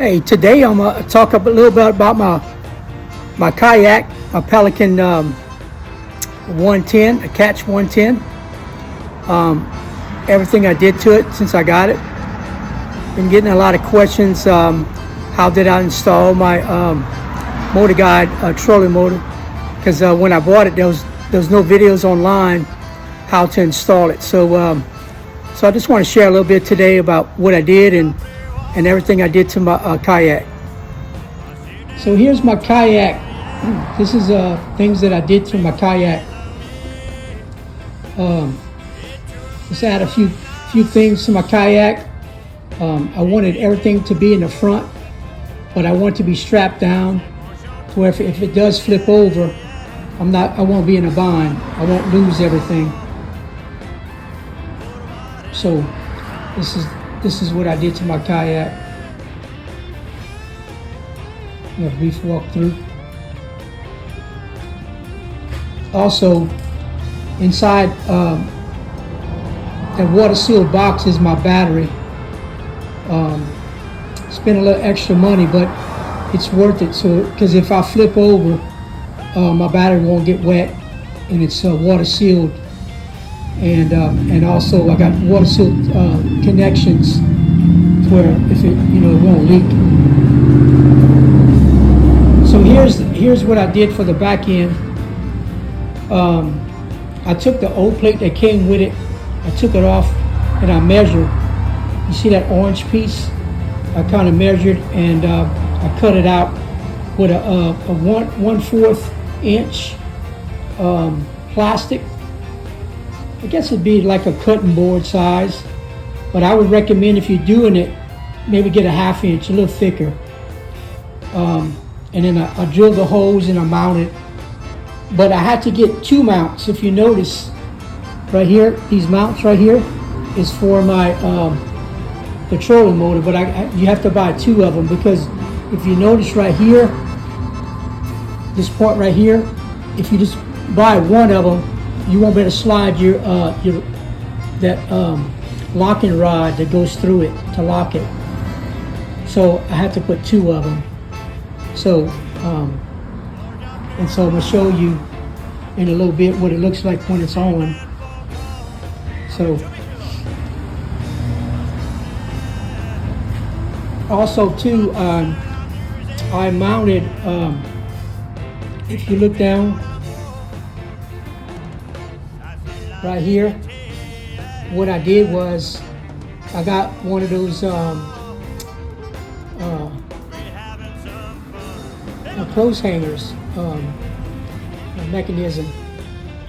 Hey, today I'm gonna talk a little bit about my kayak, my Pelican 110, a Catch 110. Everything I did to it since I got it. Been getting a lot of questions. How did I install my MotorGuide trolling motor? Because when I bought it, there was no videos online how to install it. So I just want to share a little bit today about what I did and everything I did to my kayak. So here's my kayak. This is things that I did to my kayak. Just add a few things to my kayak. I wanted everything to be in the front, but I want it to be strapped down to where if it does flip over, I won't be in a bind. I won't lose everything. So this is what I did to my kayak. A brief walkthrough. Also, inside that water sealed box is my battery. Spend a little extra money, but it's worth it. So, because if I flip over, my battery won't get wet, and it's water sealed. And also I got water sealed connections where if it won't leak. So here's what I did for the back end. I took the old plate that came with it. I took it off and I measured. You see that orange piece? I kind of measured and I cut it out with a 1/4 inch plastic. I guess it'd be like a cutting board size, but I would recommend if you're doing it, maybe get a 1/2 inch, a little thicker. And then I drilled the holes and I mounted. But I had to get 2 mounts. If you notice right here, these mounts right here is for my the trolling motor, but you have to buy 2 of them, because if you notice right here, this part right here, if you just buy 1 of them, you won't be able to slide your locking rod that goes through it to lock it. So I had to put 2 of them. So and so I'm gonna show you in a little bit what it looks like when it's on. So also too, I mounted. If you look down right here, what I did was I got one of those clothes hangers mechanism,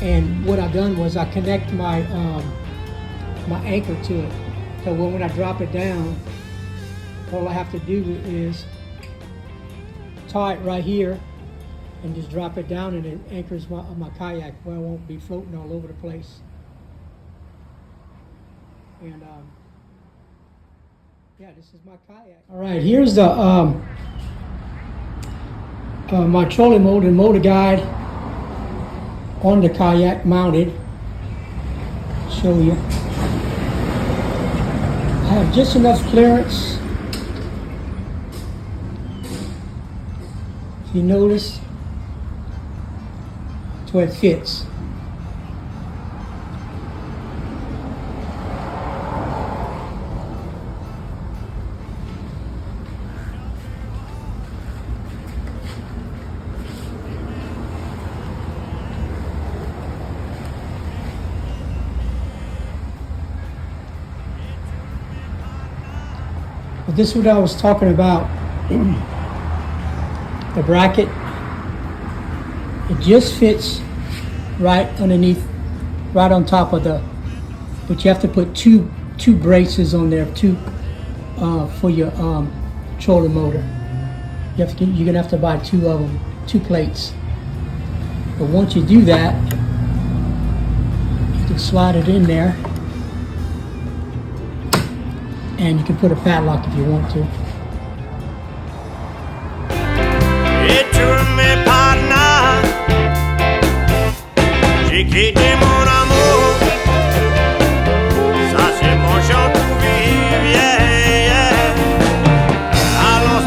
and what I done was I connect my my anchor to it, so when I drop it down, all I have to do is tie it right here and just drop it down, and it anchors my kayak where I won't be floating all over the place. And yeah, this is my kayak. All right, here's the my trolling motor and MotorGuide on the kayak mounted. Show you. I have just enough clearance. If you notice, to where it fits. But this is what I was talking about. The bracket, it just fits right underneath, right on top of but you have to put two braces on there, for your trolling motor. You're gonna have to buy 2 of them, 2 plates. But once you do that, you can slide it in there, and you can put a padlock if you want to. A los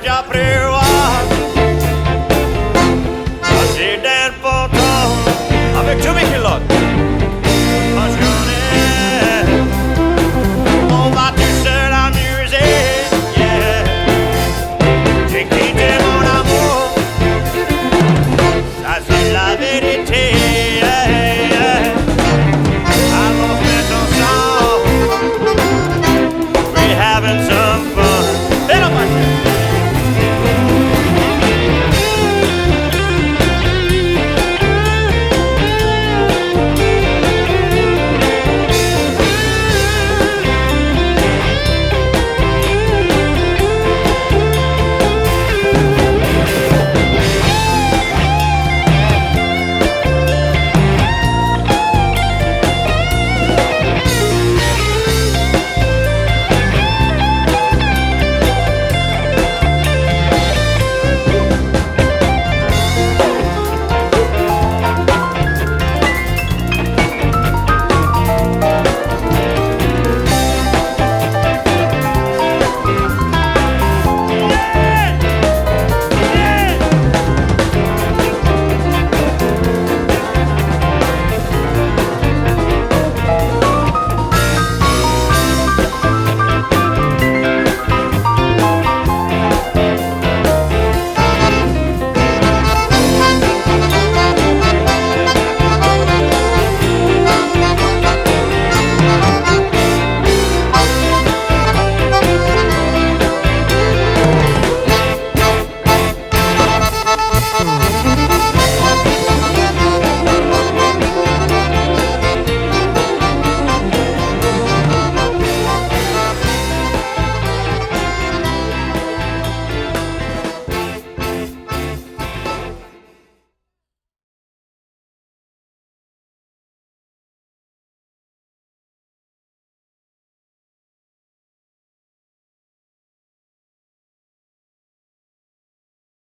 già preso